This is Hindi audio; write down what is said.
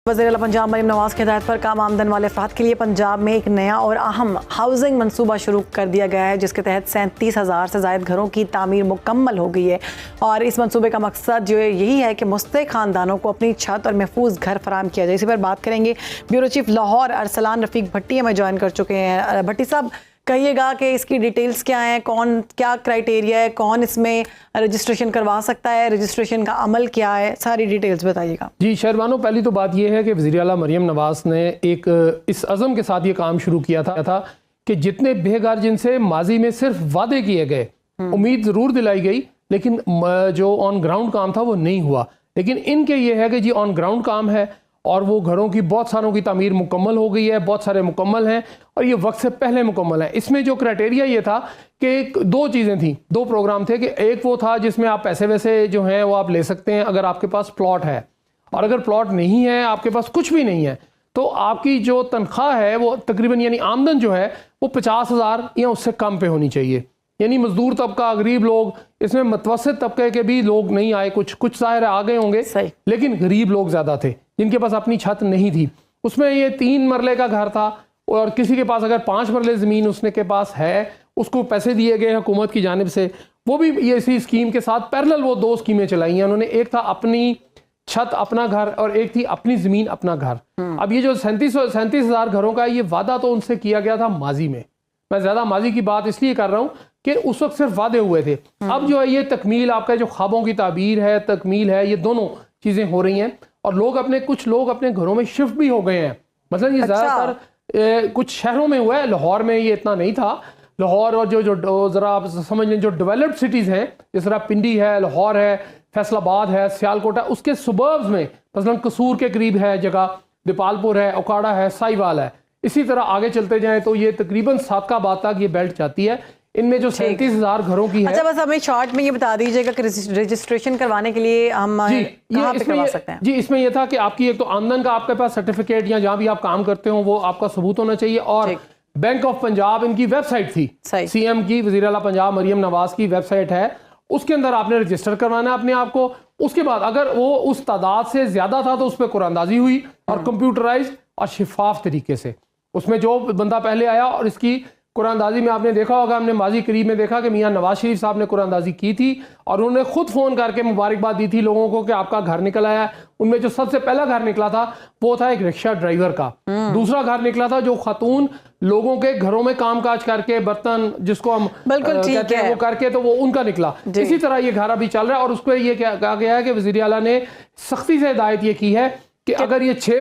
वज़ीर-ए-आला पंजाब मरीम नवाज की हिदायत पर कम आमदन वाले अफराद के लिए पंजाब में एक नया और अहम हाउसिंग मनसूबा शुरू कर दिया गया है, जिसके तहत 37,000 से ज़ायद घरों की तामीर मुकम्मल हो गई है। और इस मनसूबे का मकसद जो है यही है कि मुस्तहिक़ ख़ानदानों को अपनी छत और महफूज घर फराहम किया जाए। इसी पर बात करेंगे। ब्यूरो चीफ लाहौर अरसलान रफ़ीक भट्टी हमें ज्वाइन कर चुके हैं। भट्टी साहब, कहिएगा कि इसकी डिटेल्स क्या हैं, कौन क्या क्राइटेरिया है, कौन इसमें रजिस्ट्रेशन करवा सकता है, रजिस्ट्रेशन का अमल क्या है, सारी डिटेल्स बताइएगा। जी शहरबानो, पहली तो बात यह है कि वज़ीर-ए-आला मरीम नवाज ने एक इस अज़म के साथ ये काम शुरू किया था कि जितने बेघर जिनसे माजी में सिर्फ वादे किए गए, उम्मीद ज़रूर दिलाई गई, लेकिन जो ऑन ग्राउंड काम था वो नहीं हुआ। लेकिन इनके ये है कि जी ऑन ग्राउंड काम है और वो घरों की बहुत सारों की तामीर मुकम्मल हो गई है, बहुत सारे मुकम्मल हैं और ये वक्त से पहले मुकम्मल है। इसमें जो क्राइटेरिया ये था कि दो चीज़ें थी, दो प्रोग्राम थे कि एक वो था जिसमें आप पैसे वैसे जो हैं वो आप ले सकते हैं अगर आपके पास प्लॉट है, और अगर प्लॉट नहीं है, आपके पास कुछ भी नहीं है, तो आपकी जो तनख्वाह है वो तकरीबन यानी आमदन जो है वो 50,000 या उससे कम पे होनी चाहिए। यानी मजदूर तबका, गरीब लोग, इसमें मतवसत तबके के भी लोग नहीं आए, कुछ ज़ाहिर आ गए होंगे, लेकिन गरीब लोग ज़्यादा थे जिनके पास अपनी छत नहीं थी। उसमें ये 3 मरले का घर था और किसी के पास अगर 5 मरले ज़मीन उसने के पास है, उसको पैसे दिए गए हुकूमत की जानिब से। वो भी ये इसी स्कीम के साथ पैरेलल वो 2 स्कीमें चलाई हैं उन्होंने। एक था अपनी छत अपना घर और एक थी अपनी ज़मीन अपना घर। अब ये जो 37,000 घरों का ये वादा तो उनसे किया गया था माजी में। मैं ज़्यादा माजी की बात इसलिए कर रहा हूँ कि उस वक्त सिर्फ वादे हुए थे। अब जो है ये तकमील, आपका जो ख्वाबों की ताबीर है, तकमील है, ये दोनों चीज़ें हो रही हैं और कुछ लोग अपने घरों में शिफ्ट भी हो गए हैं। मतलब ये ज़्यादातर कुछ शहरों में हुआ है, लाहौर में ये इतना नहीं था। लाहौर और जो ज़रा आप समझ लें जो डेवलप्ड सिटीज़ हैं, जिस तरह पिंडी है, लाहौर है, फैसलाबाद है, सियालकोट है, उसके सुबर्ब्स में मसलन कसूर के करीब है जगह, दीपालपुर है, ओकाड़ा है, साहिवाल है। इसी तरह आगे चलते जाएं तो ये तकरीबन सादकाबाद तक ये बेल्ट जाती है। इनमें जो 37,000 घरों की है। अच्छा, बस हमें शॉर्ट में ये बता दीजिएगा कि रजिस्ट्रेशन करवाने के लिए हम कहाँ पे करवा सकते हैं? जी, इसमें ये था कि आपकी एक तो आमदन का आपके पास सर्टिफिकेट या जहाँ भी आप काम करते हो वो आपका सबूत होना चाहिए, और बैंक ऑफ पंजाब इनकी वेबसाइट थी, CM की, वज़ीर-ए-आला पंजाब मरीम नवाज की वेबसाइट है, उसके अंदर आपने रजिस्टर करवाना है अपने आप को। उसके बाद अगर वो उस तादाद से ज्यादा था तो उस पर कुरानंदाजी हुई और कंप्यूटराइज और शिफाफ तरीके से उसमें जो बंदा पहले आया, और इसकी कुरानंदाजी में आपने देखा होगा, हमने माजी करीब में देखा कि मियां नवाज शरीफ साहब ने कुरानंदाजी की थी और उन्होंने खुद फ़ोन करके मुबारकबाद दी थी लोगों को कि आपका घर निकल आया। उनमें जो सबसे पहला घर निकला था वो था एक रिक्शा ड्राइवर का। दूसरा घर निकला था जो खातून लोगों के घरों में कामकाज करके, बर्तन जिसको हम कहते हैं वो करके, तो वो उनका निकला। इसी तरह ये घर अभी चल रहा है और उस पर यह कहा गया है कि वज़ीर-ए-आला ने सख्ती से हिदायत ये की है कि अगर ये 6